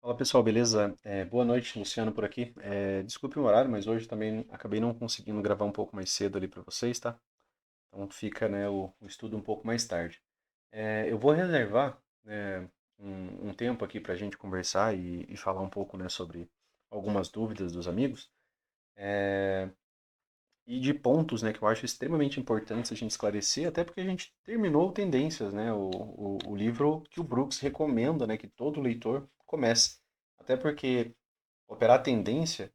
Fala pessoal, beleza? Boa noite, Luciano por aqui. Desculpe o horário, mas hoje também acabei não conseguindo gravar um pouco mais cedo ali para vocês, tá? Então fica, né, o estudo um pouco mais tarde. Eu vou reservar, né, um tempo aqui para a gente conversar e falar um pouco, né, sobre algumas dúvidas dos amigos e de pontos, né, que eu acho extremamente importantes a gente esclarecer, até porque a gente terminou Tendências, né, o livro que o Brooks recomenda, né, que todo leitor comece. Até porque operar tendência,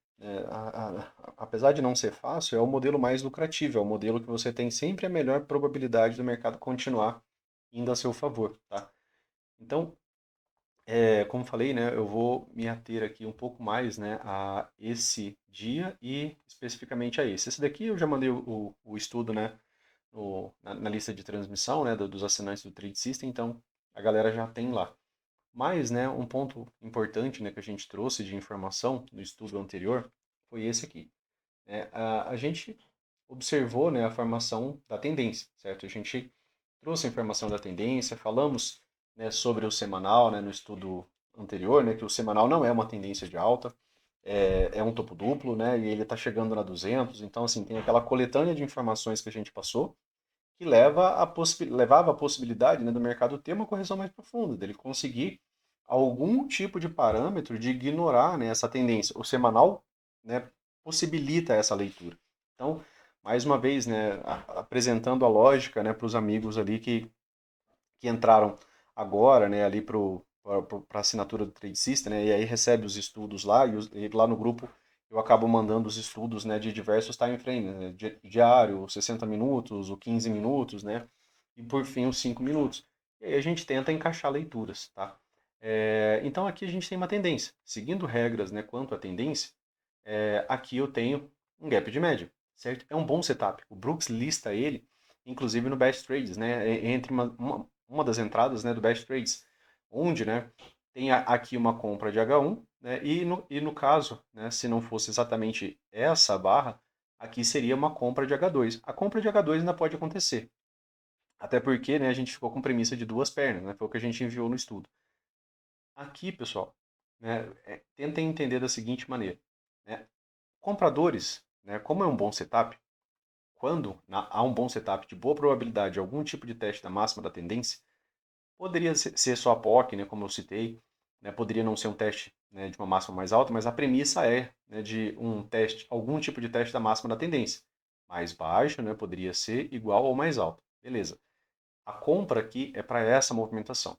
apesar de não ser fácil, é o modelo mais lucrativo, é o modelo que você tem sempre a melhor probabilidade do mercado continuar indo a seu favor, tá? Então, como falei, né, eu vou me ater aqui um pouco mais, né, a esse dia e especificamente a esse. Esse daqui eu já mandei o estudo, né, na lista de transmissão, né, dos assinantes do Trade System, então a galera já tem lá. Mas, né, um ponto importante, né, que a gente trouxe de informação no estudo anterior foi esse aqui. A gente observou, né, a formação da tendência, certo? A gente trouxe a informação da tendência, falamos, né, sobre o semanal, né, no estudo anterior, né, que o semanal não é uma tendência de alta, é um topo duplo, né, e ele está chegando na 200, então, assim, tem aquela coletânea de informações que a gente passou, que levava a possibilidade, né, do mercado ter uma correção mais profunda, dele conseguir algum tipo de parâmetro de ignorar, né, essa tendência. O semanal, né, possibilita essa leitura. Então, mais uma vez, né, apresentando a lógica, né, para os amigos ali que entraram agora, né, ali para a assinatura do Trade System, né, e aí recebe os estudos lá, e lá no grupo eu acabo mandando os estudos, né, de diversos time frames, né, diário, 60 minutos, o 15 minutos, né, e por fim os 5 minutos. E aí a gente tenta encaixar leituras, tá? Então aqui a gente tem uma tendência. Seguindo regras, né, quanto à tendência, aqui eu tenho um gap de média, certo? É um bom setup. O Brooks lista ele, inclusive no Best Trades, né, entre uma das entradas, né, do Best Trades, onde, né, tem aqui uma compra de H1, né, e no caso, né, se não fosse exatamente essa barra, aqui seria uma compra de H2. A compra de H2 ainda pode acontecer, até porque, né, a gente ficou com premissa de duas pernas, né, foi o que a gente enviou no estudo. Aqui, pessoal, né, tentem entender da seguinte maneira, né, compradores, né, como é um bom setup, quando há um bom setup de boa probabilidade de algum tipo de teste da máxima da tendência, poderia ser só a POC, né, como eu citei, né, poderia não ser um teste, né, de uma máxima mais alta, mas a premissa é, né, de um teste, algum tipo de teste da máxima da tendência. Mais baixo, né, poderia ser igual ou mais alto. Beleza. A compra aqui é para essa movimentação.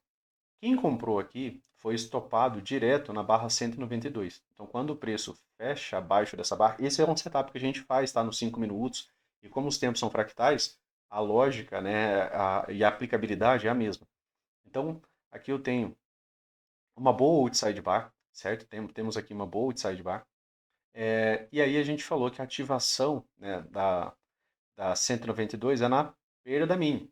Quem comprou aqui foi estopado direto na barra 192. Então, quando o preço fecha abaixo dessa barra, esse é um setup que a gente faz, tá? Nos 5 minutos. E como os tempos são fractais, a lógica, né, e a aplicabilidade é a mesma. Então, aqui eu tenho uma boa outside bar, certo? Temos aqui uma boa outside bar. E aí a gente falou que a ativação, né, da 192 é na perda mínima.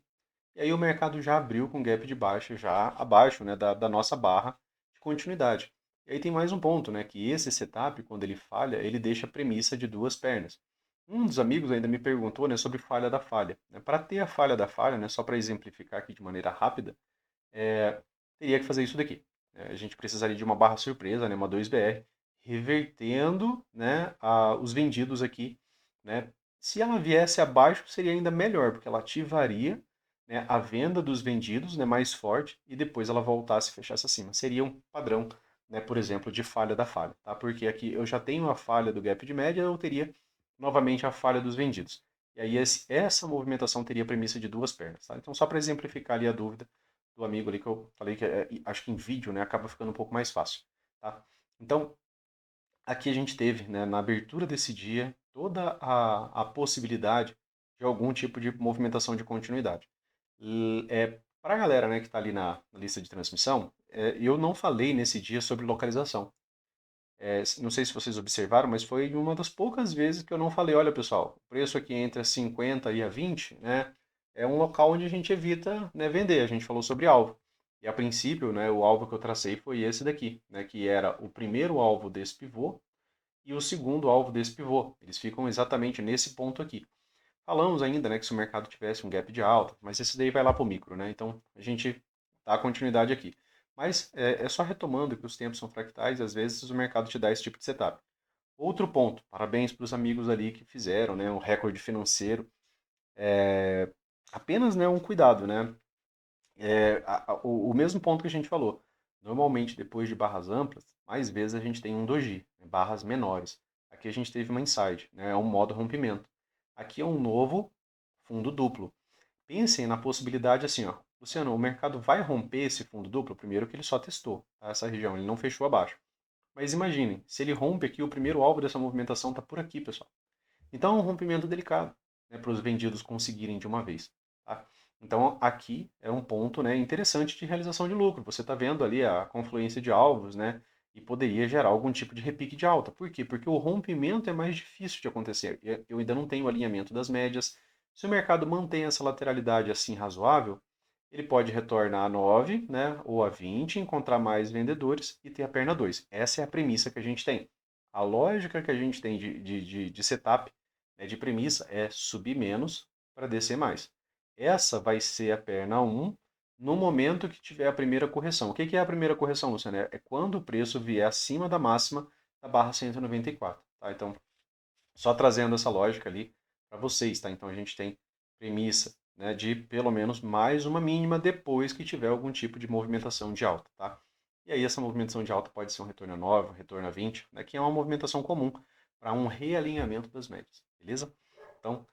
E aí o mercado já abriu com gap de baixa já abaixo, né, da nossa barra de continuidade. E aí tem mais um ponto, né, que esse setup, quando ele falha, ele deixa a premissa de duas pernas. Um dos amigos ainda me perguntou, né, sobre falha da falha. Para ter a falha da falha, né, só para exemplificar aqui de maneira rápida, teria que fazer isso daqui. A gente precisaria de uma barra surpresa, né, uma 2BR, revertendo, né, os vendidos aqui, né. Se ela viesse abaixo, seria ainda melhor, porque ela ativaria, né, a venda dos vendidos, né, mais forte e depois ela voltasse e fechasse acima. Seria um padrão, né, por exemplo, de falha da falha, tá? Porque aqui eu já tenho a falha do gap de média, eu teria novamente a falha dos vendidos. E aí essa movimentação teria a premissa de duas pernas, tá? Então só para exemplificar ali a dúvida do amigo ali que eu falei que acho que em vídeo, né, acaba ficando um pouco mais fácil, tá? Então, aqui a gente teve, né, na abertura desse dia, toda a possibilidade de algum tipo de movimentação de continuidade. Para a galera, né, que está ali na lista de transmissão, eu não falei nesse dia sobre localização. Não sei se vocês observaram, mas foi uma das poucas vezes que eu não falei, olha pessoal, o preço aqui entre a 50 e a 20, né, é um local onde a gente evita, né, vender. A gente falou sobre alvo. E a princípio, né, o alvo que eu tracei foi esse daqui, né, que era o primeiro alvo desse pivô e o segundo alvo desse pivô. Eles ficam exatamente nesse ponto aqui. Falamos ainda, né, que se o mercado tivesse um gap de alta, mas esse daí vai lá para o micro, né? Então a gente dá continuidade aqui. Mas é só retomando que os tempos são fractais e às vezes o mercado te dá esse tipo de setup. Outro ponto, parabéns para os amigos ali que fizeram, né, um recorde financeiro. Apenas, né, um cuidado, né? O mesmo ponto que a gente falou. Normalmente, depois de barras amplas, mais vezes a gente tem um doji, né, barras menores. Aqui a gente teve uma inside, né, é um modo rompimento. Aqui é um novo fundo duplo. Pensem na possibilidade assim, ó. Luciano, o mercado vai romper esse fundo duplo? Primeiro que ele só testou, tá, essa região, ele não fechou abaixo. Mas imaginem, se ele rompe aqui, o primeiro alvo dessa movimentação está por aqui, pessoal. Então é um rompimento delicado, né, para os vendidos conseguirem de uma vez. Tá? Então aqui é um ponto, né, interessante de realização de lucro. Você está vendo ali a confluência de alvos, né, e poderia gerar algum tipo de repique de alta. Por quê? Porque o rompimento é mais difícil de acontecer. Eu ainda não tenho o alinhamento das médias. Se o mercado mantém essa lateralidade assim razoável, ele pode retornar a 9, né, ou a 20, encontrar mais vendedores e ter a perna 2. Essa é a premissa que a gente tem. A lógica que a gente tem de setup, né, de premissa, é subir menos para descer mais. Essa vai ser a perna 1 no momento que tiver a primeira correção. O que é a primeira correção, Luciano? É quando o preço vier acima da máxima da barra 194. Tá? Então, só trazendo essa lógica ali para vocês, tá? Então a gente tem premissa, né, de pelo menos mais uma mínima depois que tiver algum tipo de movimentação de alta, tá? E aí essa movimentação de alta pode ser um retorno a 9, um retorno a 20, né, que é uma movimentação comum para um realinhamento das médias, beleza? Então,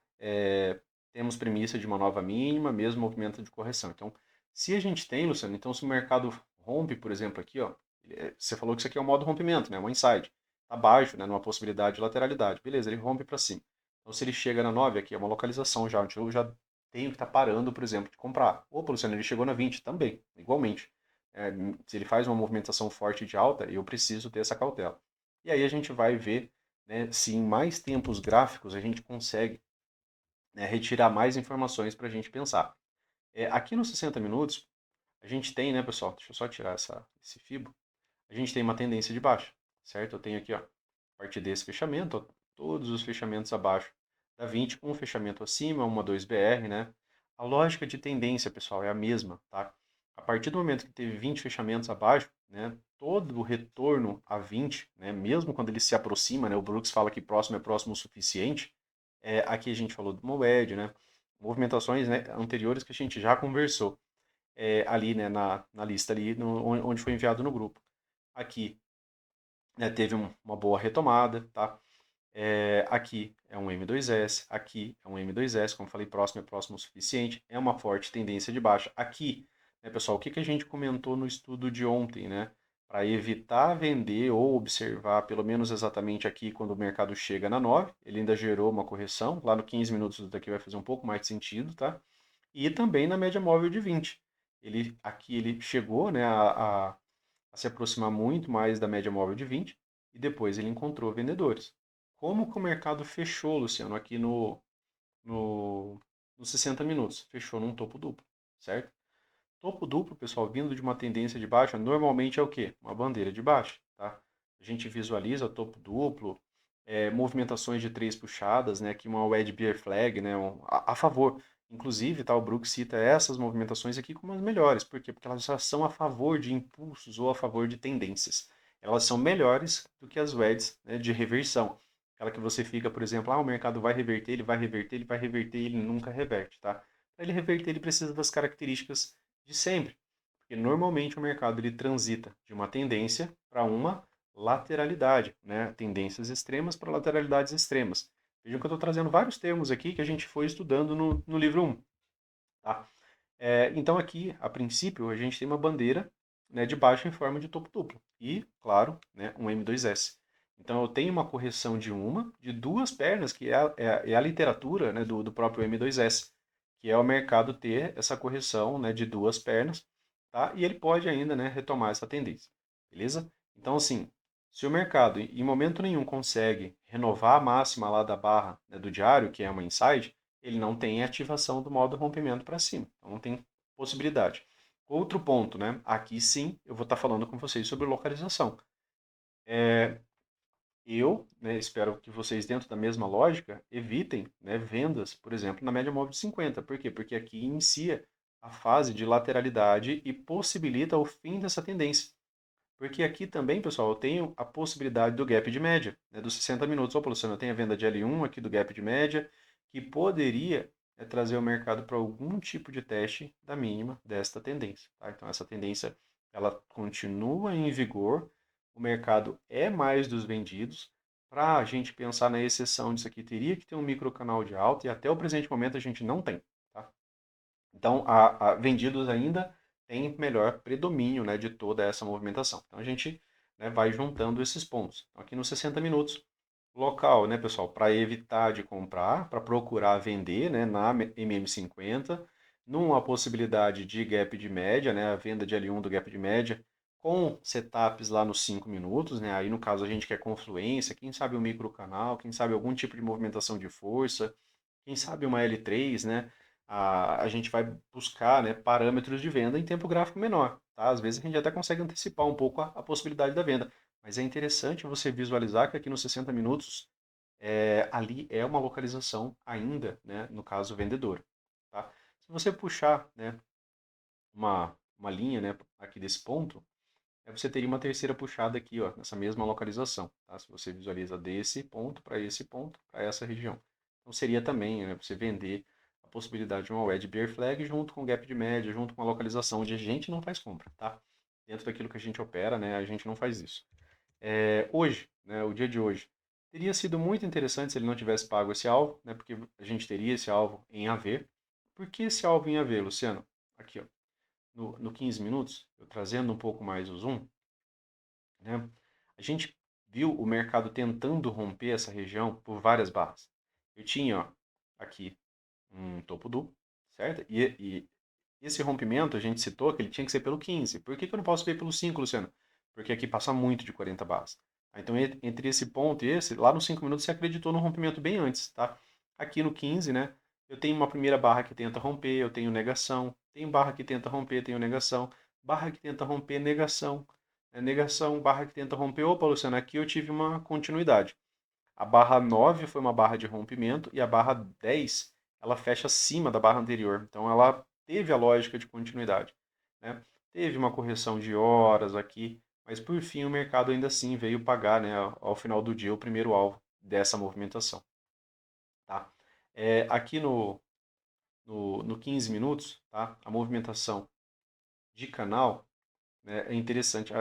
temos premissa de uma nova mínima, mesmo movimento de correção. Então, se a gente tem, Luciano, então se o mercado rompe, por exemplo, aqui, ó, você falou que isso aqui é um modo rompimento, né, uma inside abaixo, né, numa possibilidade de lateralidade. Beleza, ele rompe para cima. Então, se ele chega na 9, aqui é uma localização já, onde eu já tenho que estar parando, por exemplo, de comprar. Opa, Luciano, ele chegou na 20 também, igualmente. Se ele faz uma movimentação forte de alta, eu preciso ter essa cautela. E aí a gente vai ver, né, se em mais tempos gráficos a gente consegue, né, retirar mais informações para a gente pensar. Aqui nos 60 minutos, a gente tem, né, pessoal, deixa eu só tirar esse fibo, a gente tem uma tendência de baixa, certo? Eu tenho aqui, ó, a partir desse fechamento, ó, todos os fechamentos abaixo da 20, um fechamento acima, uma 2BR, né? A lógica de tendência, pessoal, é a mesma, tá? A partir do momento que teve 20 fechamentos abaixo, né, todo o retorno a 20, né, mesmo quando ele se aproxima, né, o Brooks fala que próximo é próximo o suficiente, aqui a gente falou do Moed, né, movimentações, né, anteriores que a gente já conversou ali, né, na lista ali, onde foi enviado no grupo. Aqui, né, teve uma boa retomada, tá? Aqui é um M2S, aqui é um M2S, como falei, próximo é próximo o suficiente, é uma forte tendência de baixa. Aqui, né, pessoal, o que que a gente comentou no estudo de ontem, né? Para evitar vender ou observar, pelo menos exatamente aqui, quando o mercado chega na 9, ele ainda gerou uma correção, lá no 15 minutos daqui vai fazer um pouco mais de sentido, tá? E também na média móvel de 20. Aqui ele chegou, né, a se aproximar muito mais da média móvel de 20 e depois ele encontrou vendedores. Como que o mercado fechou, Luciano, aqui no, nos 60 minutos? Fechou num topo duplo, certo? Topo duplo, pessoal, vindo de uma tendência de baixa, normalmente é o quê? Uma bandeira de baixa, tá? A gente visualiza topo duplo, movimentações de três puxadas, né? Aqui uma Red Bear Flag, né? A favor. Inclusive, tá, o Brooks cita essas movimentações aqui como as melhores. Por quê? Porque elas já são a favor de impulsos ou a favor de tendências. Elas são melhores do que as Reds, né, de reversão. Aquela que você fica, por exemplo, o mercado vai reverter, ele vai reverter, ele vai reverter, ele nunca reverte, tá? Para ele reverter, ele precisa das características de sempre. Porque normalmente o mercado ele transita de uma tendência para uma lateralidade, né? Tendências extremas para lateralidades extremas. Vejam que eu estou trazendo vários termos aqui que a gente foi estudando no livro 1. Tá? Então aqui, a princípio, a gente tem uma bandeira, né, de baixa em forma de topo duplo. E, claro, né, um M2S. Então eu tenho uma correção de duas pernas, que é a literatura, né, do próprio M2S, que é o mercado ter essa correção, né, de duas pernas, tá? E ele pode ainda, né, retomar essa tendência, beleza? Então assim, se o mercado em momento nenhum consegue renovar a máxima lá da barra, né, do diário, que é uma inside, ele não tem ativação do modo rompimento para cima, então não tem possibilidade. Outro ponto, né? Aqui sim eu vou estar falando com vocês sobre localização. Eu, né, espero que vocês, dentro da mesma lógica, evitem, né, vendas, por exemplo, na média móvel de 50. Por quê? Porque aqui inicia a fase de lateralidade e possibilita o fim dessa tendência. Porque aqui também, pessoal, eu tenho a possibilidade do gap de média, né, dos 60 minutos. Opa, Luciano, eu tenho a venda de L1 aqui do gap de média, que poderia trazer o mercado para algum tipo de teste da mínima desta tendência. Tá? Então, essa tendência ela continua em vigor, o mercado é mais dos vendidos. Para a gente pensar na exceção disso aqui, teria que ter um microcanal de alta e até o presente momento a gente não tem. Tá? Então, a vendidos ainda tem melhor predomínio, né, de toda essa movimentação. Então, a gente, né, vai juntando esses pontos. Então, aqui nos 60 minutos, local, né, pessoal, para evitar de comprar, para procurar vender, né, na MM50, numa possibilidade de gap de média, né, a venda de L1 do gap de média, com setups lá nos 5 minutos, né, aí no caso a gente quer confluência, quem sabe um microcanal, quem sabe algum tipo de movimentação de força, quem sabe uma L3, né, a gente vai buscar, né, parâmetros de venda em tempo gráfico menor. Tá? Às vezes a gente até consegue antecipar um pouco a possibilidade da venda. Mas é interessante você visualizar que aqui nos 60 minutos, ali é uma localização ainda, né, no caso vendedora. Tá? Se você puxar, né, uma linha, né, aqui desse ponto, você teria uma terceira puxada aqui, ó, nessa mesma localização. Tá? Se você visualiza desse ponto, para essa região. Então seria também, né, você vender a possibilidade de uma wedge bear flag junto com gap de média, junto com a localização onde a gente não faz compra. Tá? Dentro daquilo que a gente opera, né, a gente não faz isso. Hoje, né, o dia de hoje, teria sido muito interessante se ele não tivesse pago esse alvo, né, porque a gente teria esse alvo em AV. Por que esse alvo em AV, Luciano? Aqui, ó, no 15 minutos, eu trazendo um pouco mais o zoom, né? A gente viu o mercado tentando romper essa região por várias barras. Eu tinha, ó, aqui um topo duplo, certo? E esse rompimento, a gente citou que ele tinha que ser pelo 15. Por que que eu não posso ver pelo 5, Luciano? Porque aqui passa muito de 40 barras. Então, entre esse ponto e esse, lá nos 5 minutos você acreditou no rompimento bem antes, tá? Aqui no 15, né? Eu tenho uma primeira barra que tenta romper, eu tenho negação. Tenho barra que tenta romper, tenho negação. Barra que tenta romper, negação. Negação, barra que tenta romper. Opa, Luciano, aqui eu tive uma continuidade. A barra 9 foi uma barra de rompimento e a barra 10 ela fecha acima da barra anterior. Então ela teve a lógica de continuidade. Né? Teve uma correção de horas aqui, mas por fim o mercado ainda assim veio pagar, né, ao final do dia o primeiro alvo dessa movimentação. Tá? Aqui no 15 minutos, tá? A movimentação de canal, né, é interessante.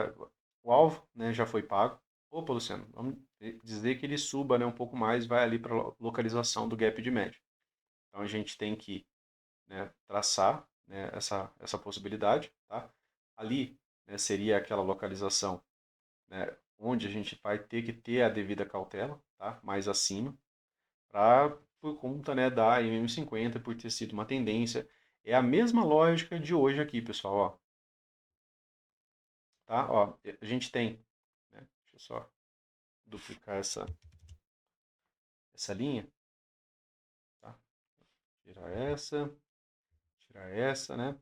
O alvo, né, já foi pago. Opa, Luciano, vamos dizer que ele suba, né, um pouco mais, vai ali para a localização do gap de média. Então a gente tem que, né, traçar, né, essa possibilidade. Tá? Ali, né, seria aquela localização, né, onde a gente vai ter que ter a devida cautela, tá? Mais acima, por conta, né, da MM50, por ter sido uma tendência. É a mesma lógica de hoje aqui, pessoal. Ó, tá? Ó, a gente tem, né, deixa eu só duplicar essa linha, tá? Tirar essa, né?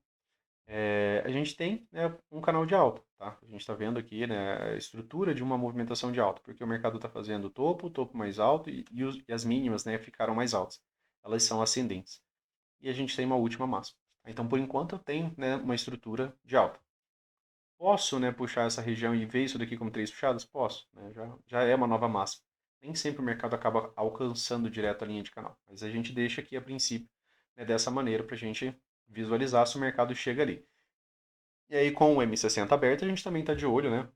A gente tem, né, um canal de alta, tá? A gente está vendo aqui, né, a estrutura de uma movimentação de alta, porque o mercado está fazendo o topo mais alto e as mínimas, né, ficaram mais altas. Elas são ascendentes. E a gente tem uma última máxima. Então, por enquanto, eu tenho, né, uma estrutura de alta. Posso, né, puxar essa região e ver isso daqui como três puxadas? Posso, né? Já é uma nova máxima. Nem sempre o mercado acaba alcançando direto a linha de canal, mas a gente deixa aqui a princípio, né, dessa maneira para a gente visualizar se o mercado chega ali. E aí com o M60 aberto a gente também está de olho, né,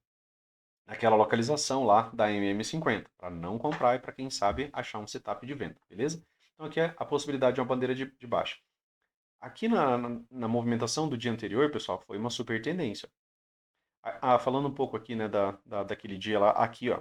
naquela localização lá da MM50, para não comprar e para quem sabe achar um setup de venda, beleza? Então aqui é a possibilidade de uma bandeira de baixa. Aqui na movimentação do dia anterior, pessoal, foi uma super tendência. Falando um pouco aqui, né, daquele dia lá, aqui, ó,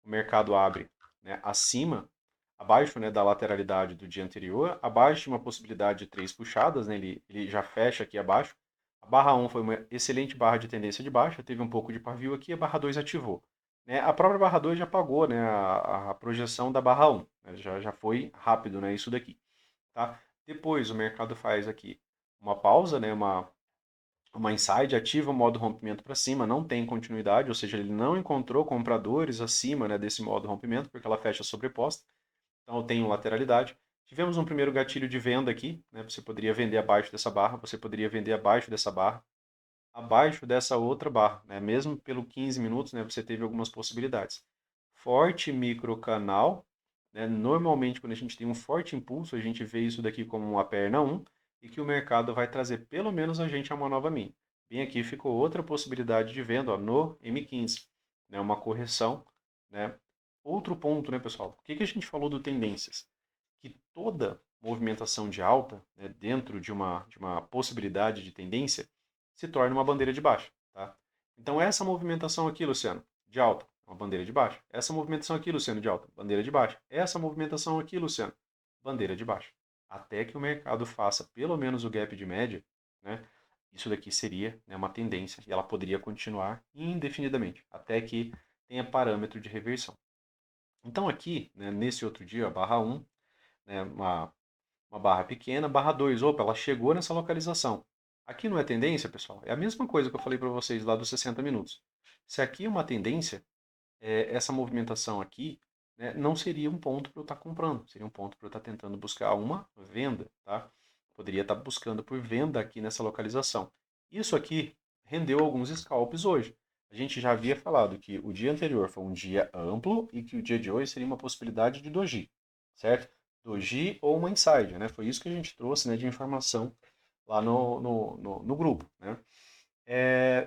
o mercado abre, né, acima, abaixo, né, da lateralidade do dia anterior, abaixo de uma possibilidade de três puxadas, né, ele já fecha aqui abaixo. A barra 1 foi uma excelente barra de tendência de baixa, teve um pouco de pavio aqui, a barra 2 ativou. Né, a própria barra 2 já pagou, né, a projeção da barra 1, né, já foi rápido, né, isso daqui. Tá? Depois o mercado faz aqui uma pausa, né, uma inside, ativa o modo rompimento para cima, não tem continuidade, ou seja, ele não encontrou compradores acima, né, desse modo rompimento, porque ela fecha sobreposta, então eu tenho lateralidade. Tivemos um primeiro gatilho de venda aqui, né? Você poderia vender abaixo dessa barra, você poderia vender abaixo dessa barra, abaixo dessa outra barra, né? Mesmo pelo 15 minutos, né? Você teve algumas possibilidades. Forte microcanal, né? Normalmente quando a gente tem um forte impulso, a gente vê isso daqui como uma perna 1 e que o mercado vai trazer pelo menos a gente a uma nova mínima. Bem aqui ficou outra possibilidade de venda, ó, no M15, né? Uma correção, né? Outro ponto, né, pessoal? O que que a gente falou do tendências? Que toda movimentação de alta, né, dentro de uma possibilidade de tendência, se torna uma bandeira de baixa. Tá? Então, essa movimentação aqui, Luciano, de alta, uma bandeira de baixa. Essa movimentação aqui, Luciano, de alta, bandeira de baixa. Essa movimentação aqui, Luciano, bandeira de baixa. Até que o mercado faça pelo menos o gap de média, né, isso daqui seria, né, uma tendência e ela poderia continuar indefinidamente, até que tenha parâmetro de reversão. Então aqui, né, nesse outro dia, a barra 1, né, uma barra pequena, barra 2, opa, ela chegou nessa localização. Aqui não é tendência, pessoal? É a mesma coisa que eu falei para vocês lá dos 60 minutos. Se aqui é uma tendência, essa movimentação aqui, né, não seria um ponto para eu estar comprando, seria um ponto para eu estar tentando buscar uma venda, tá? Poderia estar buscando por venda aqui nessa localização. Isso aqui rendeu alguns scalps hoje. A gente já havia falado que o dia anterior foi um dia amplo e que o dia de hoje seria uma possibilidade de doji, certo? Doji ou uma insider, né? Foi isso que a gente trouxe, né, de informação lá no grupo, né?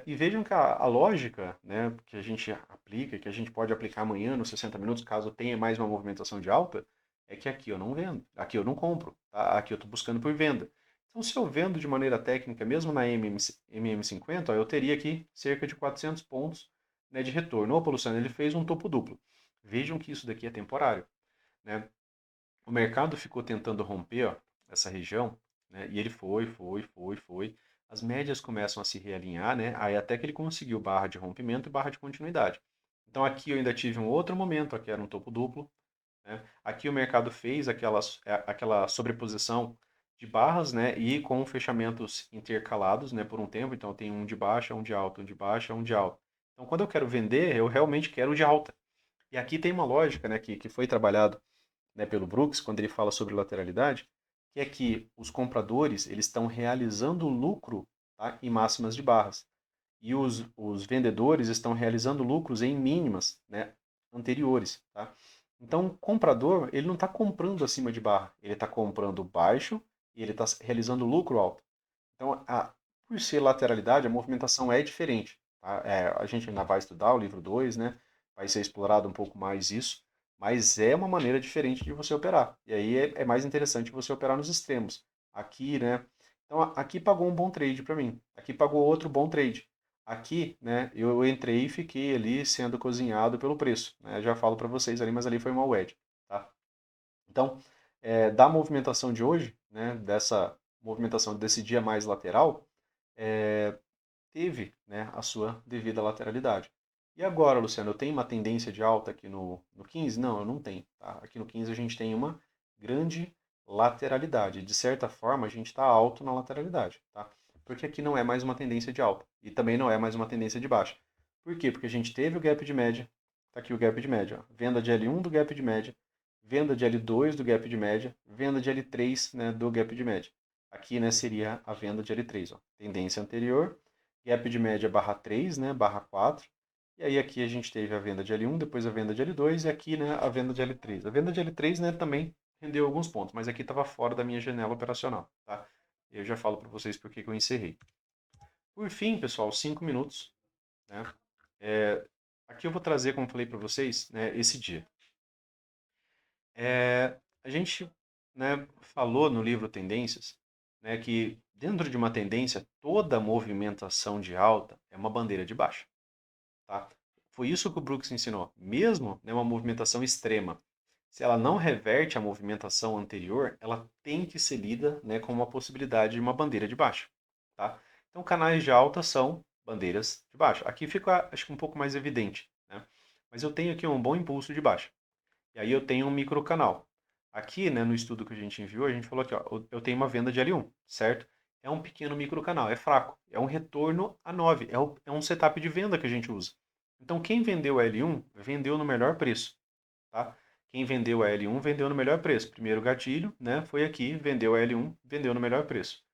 E vejam que a lógica, né, que a gente aplica, que a gente pode aplicar amanhã nos 60 minutos, caso tenha mais uma movimentação de alta, é que aqui eu não vendo, aqui eu não compro, tá? Aqui eu estou buscando por venda. Então, se eu vendo de maneira técnica, mesmo na MM50, ó, eu teria aqui cerca de 400 pontos, né, de retorno. Opa, Luciano, ele fez um topo duplo. Vejam que isso daqui é temporário, né? O mercado ficou tentando romper, ó, essa região, né? E ele foi. As médias começam a se realinhar, né? Aí até que ele conseguiu barra de rompimento e barra de continuidade. Então aqui eu ainda tive um outro momento, aqui era um topo duplo, né? Aqui o mercado fez aquela sobreposição de barras, né? E com fechamentos intercalados, né? Por um tempo. Então eu tenho um de baixa, um de alta, um de baixa, um de alta. Então quando eu quero vender, eu realmente quero o de alta. E aqui tem uma lógica, né? Que foi trabalhado, né, pelo Brooks, quando ele fala sobre lateralidade, que é que os compradores eles estão realizando lucro, tá, em máximas de barras. E os vendedores estão realizando lucros em mínimas, né, anteriores. Tá? Então, o comprador ele não está comprando acima de barra, ele está comprando baixo e ele está realizando lucro alto. Então, por ser lateralidade, a movimentação é diferente. Tá? A gente ainda vai estudar o livro 2, né? Vai ser explorado um pouco mais isso, mas é uma maneira diferente de você operar. E aí é mais interessante você operar nos extremos. Aqui, né? Então, aqui pagou um bom trade para mim. Aqui pagou outro bom trade. Aqui, né, eu entrei e fiquei ali sendo cozinhado pelo preço. Né? Eu já falo para vocês ali, mas ali foi uma wedge. Tá? Então, da movimentação de hoje, né, dessa movimentação desse dia mais lateral, é, teve, né, a sua devida lateralidade. E agora, Luciano, eu tenho uma tendência de alta aqui no 15? Não, eu não tenho. Tá? Aqui no 15 a gente tem uma grande lateralidade. De certa forma, a gente está alto na lateralidade. Tá? Porque aqui não é mais uma tendência de alta. E também não é mais uma tendência de baixa. Por quê? Porque a gente teve o gap de média. Está aqui o gap de média. Ó. Venda de L1 do gap de média. Venda de L2 do gap de média. Venda de L3, né, do gap de média. Aqui, né, seria a venda de L3. Ó. Tendência anterior, gap de média barra 3, né, barra 4. E aí aqui a gente teve a venda de L1, depois a venda de L2 e aqui, né, a venda de L3. A venda de L3, né, também rendeu alguns pontos, mas aqui estava fora da minha janela operacional, tá? Eu já falo para vocês por que eu encerrei. Por fim, pessoal, 5 minutos, né? Aqui eu vou trazer, como falei para vocês, né, esse dia. A gente, né, falou no livro Tendências, né, que dentro de uma tendência, toda movimentação de alta é uma bandeira de baixa. Tá? Foi isso que o Brooks ensinou. Mesmo, né, uma movimentação extrema, se ela não reverte a movimentação anterior, ela tem que ser lida, né, como uma possibilidade de uma bandeira de baixa. Tá? Então, canais de alta são bandeiras de baixa. Aqui fica, acho que um pouco mais evidente. Né? Mas eu tenho aqui um bom impulso de baixa. E aí eu tenho um microcanal. Aqui, né, no estudo que a gente enviou, a gente falou aqui, ó, eu tenho uma venda de L1, certo? É um pequeno microcanal, é fraco. É um retorno a 9, é um setup de venda que a gente usa. Então, quem vendeu L1, vendeu no melhor preço. Tá? Quem vendeu a L1 vendeu no melhor preço. Primeiro gatilho, né? Foi aqui, vendeu a L1, vendeu no melhor preço.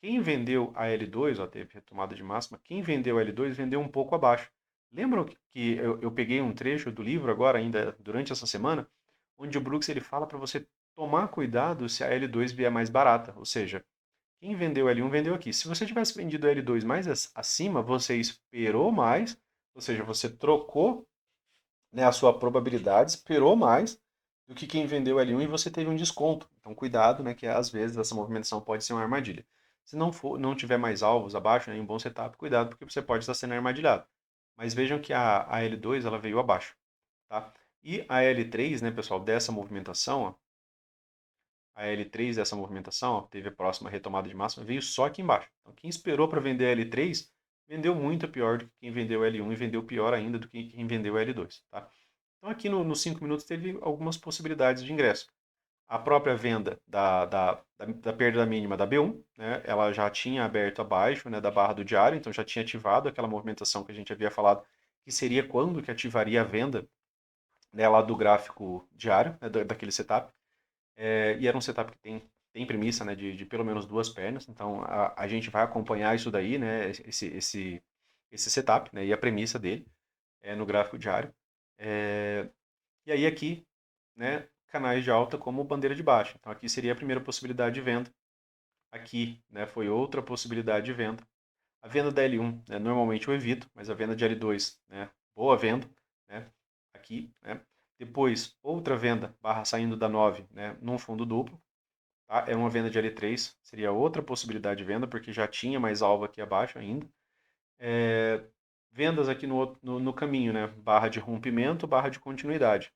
Quem vendeu a L2, ó, teve retomada de máxima, quem vendeu a L2 vendeu um pouco abaixo. Lembram que eu peguei um trecho do livro agora, ainda durante essa semana, onde o Brooks ele fala para você tomar cuidado se a L2 vier mais barata. Ou seja, quem vendeu L1 vendeu aqui. Se você tivesse vendido L2 mais acima, você esperou mais, ou seja, você trocou, né, a sua probabilidade, esperou mais do que quem vendeu L1 e você teve um desconto. Então cuidado, né, que às vezes essa movimentação pode ser uma armadilha. Se não tiver mais alvos abaixo, né, em um bom setup, cuidado porque você pode estar sendo armadilhado. Mas vejam que a L2 ela veio abaixo, tá? E a L3, né, pessoal, dessa movimentação, ó, a L3 dessa movimentação, ó, teve a próxima retomada de máxima, veio só aqui embaixo. Então quem esperou para vender a L3 vendeu muito pior do que quem vendeu L1 e vendeu pior ainda do que quem vendeu L2, tá? Então aqui nos 5 minutos teve algumas possibilidades de ingresso. A própria venda da perda mínima da B1, né, ela já tinha aberto abaixo, né, da barra do diário, então já tinha ativado aquela movimentação que a gente havia falado, que seria quando que ativaria a venda, né, lá do gráfico diário, né, daquele setup. E era um setup que tem premissa, né, de pelo menos duas pernas, então a gente vai acompanhar isso daí, né, esse setup, né, e a premissa dele no gráfico diário. E aí aqui, né, canais de alta como bandeira de baixa. Então aqui seria a primeira possibilidade de venda. Aqui, né, foi outra possibilidade de venda. A venda da L1, né, normalmente eu evito, mas a venda de L2, né, boa venda, né, aqui, né. Depois, outra venda, barra saindo da 9, né, num fundo duplo. Tá? É uma venda de L3, seria outra possibilidade de venda, porque já tinha mais alvo aqui abaixo ainda. Vendas aqui no caminho, né, barra de rompimento, barra de continuidade.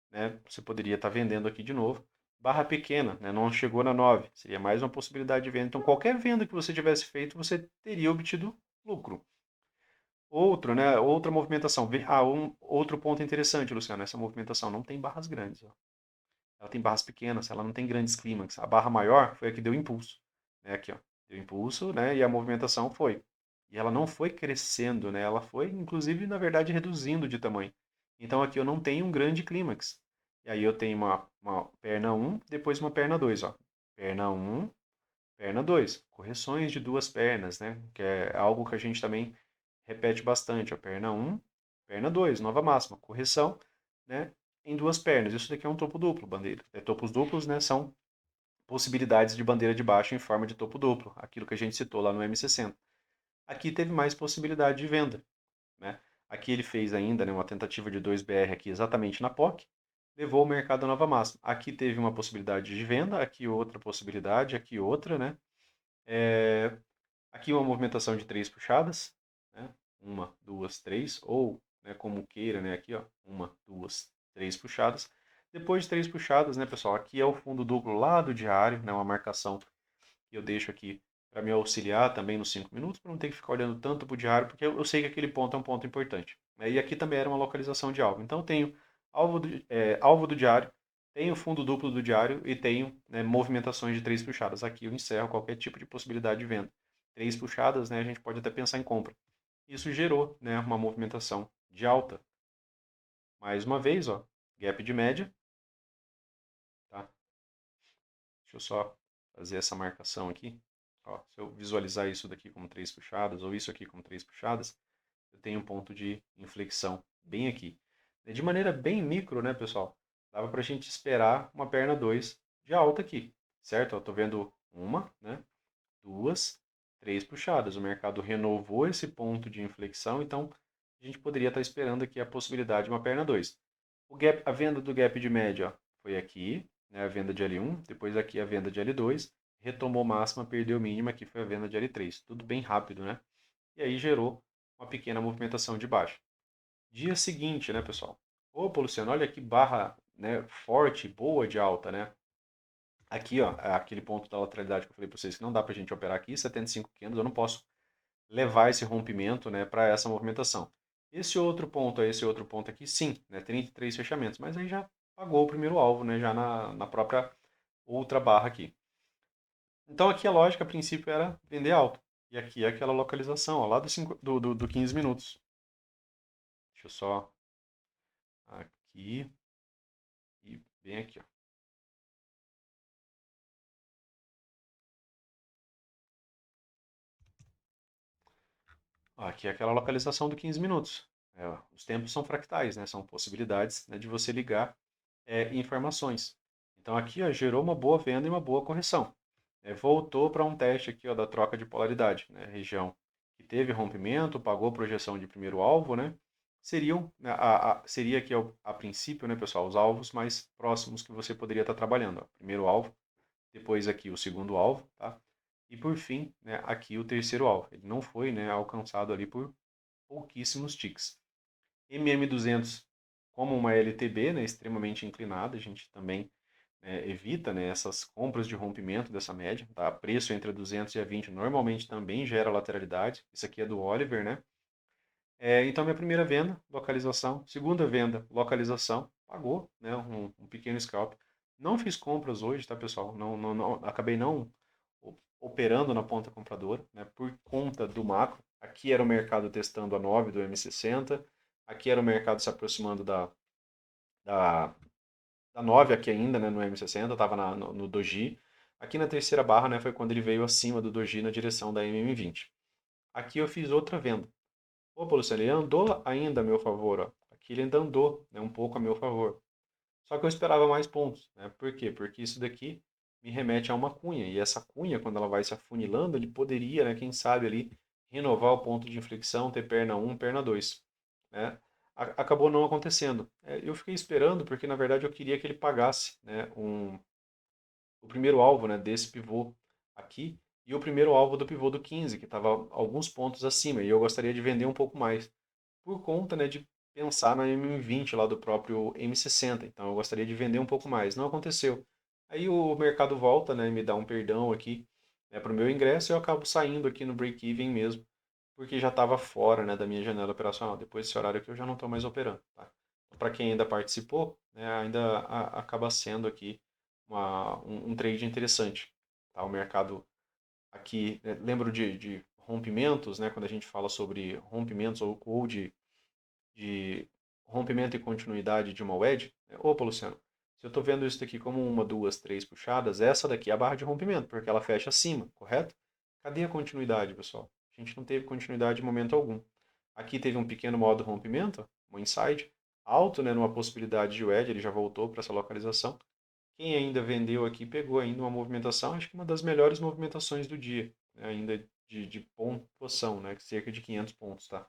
Né? Você poderia estar vendendo aqui de novo. Barra pequena, né? Não chegou na 9, seria mais uma possibilidade de venda. Então, qualquer venda que você tivesse feito, você teria obtido lucro. Outro, né? Outra movimentação. Outro ponto interessante, Luciano, essa movimentação não tem barras grandes. Ó. Ela tem barras pequenas, ela não tem grandes clímax. A barra maior foi a que deu impulso. Né? Aqui, ó. Deu impulso, né? E a movimentação foi. E ela não foi crescendo, né? Ela foi, inclusive, na verdade, reduzindo de tamanho. Então aqui eu não tenho um grande clímax. E aí eu tenho uma perna 1, depois uma perna 2, ó. Perna 1, perna 2. Correções de duas pernas, né? Que é algo que a gente também repete bastante, ó. Perna 1, perna 2, nova máxima. Correção, né? Em duas pernas. Isso daqui é um topo duplo, bandeira. Topos duplos, né? São possibilidades de bandeira de baixo em forma de topo duplo. Aquilo que a gente citou lá no M60. Aqui teve mais possibilidade de venda, né? Aqui ele fez ainda, né, uma tentativa de 2BR aqui exatamente na POC, levou o mercado à nova máxima. Aqui teve uma possibilidade de venda, aqui outra possibilidade, aqui outra, né? Aqui uma movimentação de três puxadas, né? Uma, duas, três, ou, né, como queira, né? Aqui, ó, uma, duas, três puxadas. Depois de três puxadas, né, pessoal? Aqui é o fundo duplo lá do diário, né? Uma marcação que eu deixo aqui para me auxiliar também nos 5 minutos, para não ter que ficar olhando tanto para o diário, porque eu sei que aquele ponto é um ponto importante. E aqui também era uma localização de alvo. Então eu tenho alvo do diário, tenho fundo duplo do diário e tenho, né, movimentações de três puxadas. Aqui eu encerro qualquer tipo de possibilidade de venda. Três puxadas, né, a gente pode até pensar em compra. Isso gerou, né, uma movimentação de alta. Mais uma vez, ó, gap de média. Tá? Deixa eu só fazer essa marcação aqui. Ó, se eu visualizar isso daqui como três puxadas, ou isso aqui como três puxadas, eu tenho um ponto de inflexão bem aqui. De maneira bem micro, né, pessoal? Dava para a gente esperar uma perna 2 de alta aqui, certo? Eu estou vendo uma, né, duas, três puxadas. O mercado renovou esse ponto de inflexão, então a gente poderia estar esperando aqui a possibilidade de uma perna 2. A venda do gap de média ó, foi aqui, né, a venda de L1, depois aqui a venda de L2, retomou máxima, perdeu mínima, aqui foi a venda de L3. Tudo bem rápido, né? E aí gerou uma pequena movimentação de baixa. Dia seguinte, né, pessoal? Opa, Luciano, olha que barra, né, forte, boa de alta, né? Aqui, ó, é aquele ponto da lateralidade que eu falei para vocês que não dá para a gente operar aqui, 75,500, eu não posso levar esse rompimento, né, para essa movimentação. Esse outro ponto aqui, sim, né, 33 fechamentos, mas aí já pagou o primeiro alvo, né, já na própria outra barra aqui. Então aqui a lógica a princípio era vender alto. E aqui é aquela localização, ó, lá do 15 minutos. Deixa eu só aqui e bem aqui, ó. Aqui é aquela localização do 15 minutos. Os tempos são fractais, né? São possibilidades, né, de você ligar informações. Então aqui ó, gerou uma boa venda e uma boa correção. Voltou para um teste aqui ó, da troca de polaridade, né? Região que teve rompimento, pagou projeção de primeiro alvo, né? Seriam, né, seria aqui a princípio, né, pessoal, os alvos mais próximos que você poderia estar trabalhando. Ó. Primeiro alvo, depois aqui o segundo alvo, tá? E por fim, né, aqui o terceiro alvo. Ele não foi, né, alcançado ali por pouquíssimos ticks. MM200, como uma LTB, né, extremamente inclinada, a gente também evita, né, essas compras de rompimento dessa média. Tá? Preço entre 200 e a 20 normalmente também gera lateralidade. Isso aqui é do Oliver, né? Então, minha primeira venda, localização. Segunda venda, localização. Pagou, né? Um pequeno scalp. Não fiz compras hoje, tá, pessoal? Acabei não operando na ponta compradora, né? Por conta do macro. Aqui era o mercado testando a 9 do M60. Aqui era o mercado se aproximando da, da 9 aqui ainda, né? No M60. Estava no Doji. Aqui na terceira barra, né? Foi quando ele veio acima do Doji na direção da MM20. Aqui eu fiz outra venda. Opa, Luciano, ele andou ainda a meu favor, ó. Aqui ele ainda andou, né, um pouco a meu favor. Só que eu esperava mais pontos, né? Por quê? Porque isso daqui me remete a uma cunha. E essa cunha, quando ela vai se afunilando, ele poderia, né, quem sabe ali, renovar o ponto de inflexão, ter perna 1, perna 2, né? Acabou não acontecendo. Eu fiquei esperando porque, na verdade, eu queria que ele pagasse, né, o primeiro alvo, né, desse pivô aqui e o primeiro alvo do pivô do 15, que estava alguns pontos acima, e eu gostaria de vender um pouco mais, por conta, né, de pensar na M20 lá do próprio M60, então eu gostaria de vender um pouco mais, não aconteceu. Aí o mercado volta, né, me dá um perdão aqui, né, para o meu ingresso e eu acabo saindo aqui no break-even mesmo, porque já estava fora, né, da minha janela operacional. Depois desse horário aqui eu já não estou mais operando, tá? Para quem ainda participou, né, ainda acaba sendo aqui um trade interessante. Tá? O mercado aqui, né, lembro de rompimentos, né, quando a gente fala sobre rompimentos ou de rompimento e continuidade de uma wedge. Né? Opa, Luciano, se eu estou vendo isso daqui como uma, duas, três puxadas, essa daqui é a barra de rompimento, porque ela fecha acima, correto? Cadê a continuidade, pessoal? A gente não teve continuidade em momento algum. Aqui teve um pequeno modo rompimento, um inside, alto, né, numa possibilidade de wedge, ele já voltou para essa localização. Quem ainda vendeu aqui pegou ainda uma movimentação, acho que uma das melhores movimentações do dia, né, ainda de pontuação, né, cerca de 500 pontos, tá?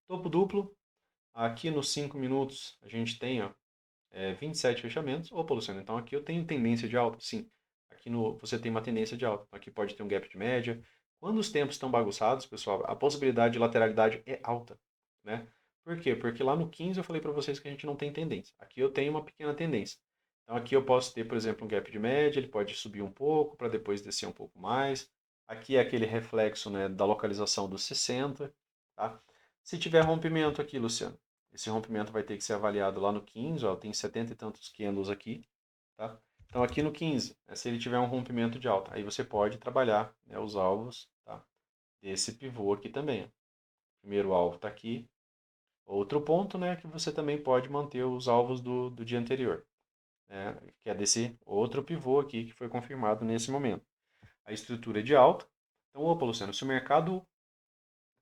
Topo duplo, aqui nos 5 minutos a gente tem ó, 27 fechamentos. Opa, Luciano, então aqui eu tenho tendência de alta? Sim, aqui você tem uma tendência de alta, então aqui pode ter um gap de média. Quando os tempos estão bagunçados, pessoal, a possibilidade de lateralidade é alta, né? Por quê? Porque lá no 15 eu falei para vocês que a gente não tem tendência. Aqui eu tenho uma pequena tendência. Então aqui eu posso ter, por exemplo, um gap de média, ele pode subir um pouco para depois descer um pouco mais. Aqui é aquele reflexo, né, da localização dos 60, tá? Se tiver rompimento aqui, Luciano, esse rompimento vai ter que ser avaliado lá no 15, ó, tem 70 e tantos candles aqui, tá? Então aqui no 15, né, se ele tiver um rompimento de alta, aí você pode trabalhar, né, os alvos, tá, desse pivô aqui também. Ó. Primeiro alvo está aqui. Outro ponto, né, que você também pode manter os alvos do dia anterior, né, que é desse outro pivô aqui que foi confirmado nesse momento. A estrutura é de alta. Então, opa, Luciano, se o mercado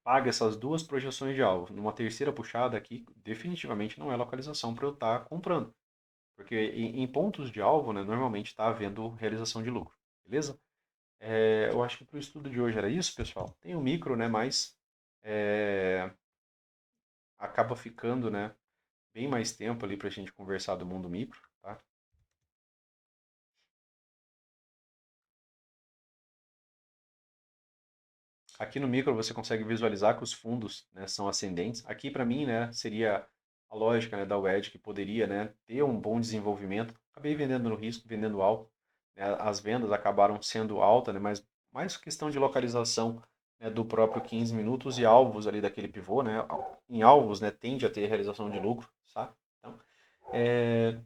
paga essas duas projeções de alvo numa terceira puxada aqui, definitivamente não é localização para eu estar comprando. Porque em pontos de alvo, né, normalmente está havendo realização de lucro. Beleza? Eu acho que para o estudo de hoje era isso, pessoal. Tem o micro, né, mas é, acaba ficando, né, bem mais tempo ali para a gente conversar do mundo micro, tá? Aqui no micro você consegue visualizar que os fundos, né, são ascendentes. Aqui para mim, né, seria a lógica, né, da Wedge que poderia, né, ter um bom desenvolvimento. Acabei vendendo no risco, vendendo alto. Né, as vendas acabaram sendo altas, né, mas mais questão de localização, né, do próprio 15 minutos e alvos ali daquele pivô, né? Em alvos, né, tende a ter realização de lucro, sabe? Então, é,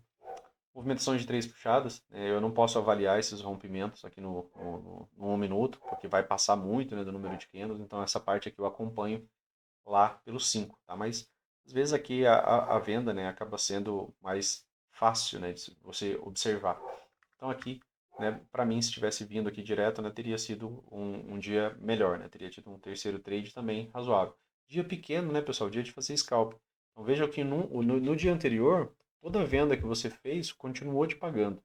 movimentações de três puxadas, eu não posso avaliar esses rompimentos aqui no 1 minuto, porque vai passar muito, né, do número de candles, então essa parte aqui eu acompanho lá pelo 5, tá? Mas às vezes aqui a venda, né, acaba sendo mais fácil, né, de você observar. Então aqui, né, para mim, se tivesse vindo aqui direto, né, teria sido um dia melhor, né, teria tido um terceiro trade também razoável. Dia pequeno, né, pessoal, dia de fazer scalp. Então veja que no dia anterior, toda venda que você fez continuou te pagando.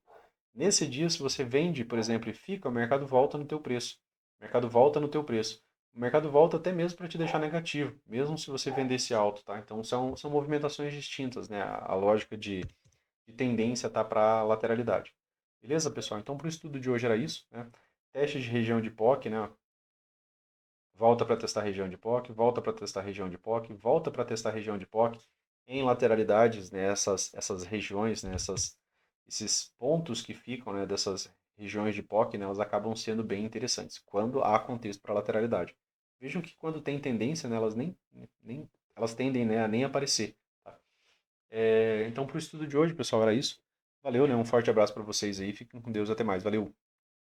Nesse dia, se você vende, por exemplo, e fica, o mercado volta no teu preço. O mercado volta no teu preço. O mercado volta até mesmo para te deixar negativo, mesmo se você vendesse alto, tá? Então são movimentações distintas, né? A lógica de tendência tá para lateralidade. Beleza, pessoal? Então, para o estudo de hoje era isso, né? Teste de região de POC, né? Volta para testar a região de POC, volta para testar a região de POC, volta para testar a região de POC em lateralidades, né, essas regiões, né, esses pontos que ficam, né, dessas regiões de POC, né, elas acabam sendo bem interessantes quando há contexto para lateralidade. Vejam que quando tem tendência, né, elas nem elas tendem, né, a nem aparecer. Tá? Então, para o estudo de hoje, pessoal, era isso. Valeu, né? Um forte abraço para vocês aí. Fiquem com Deus. Até mais. Valeu.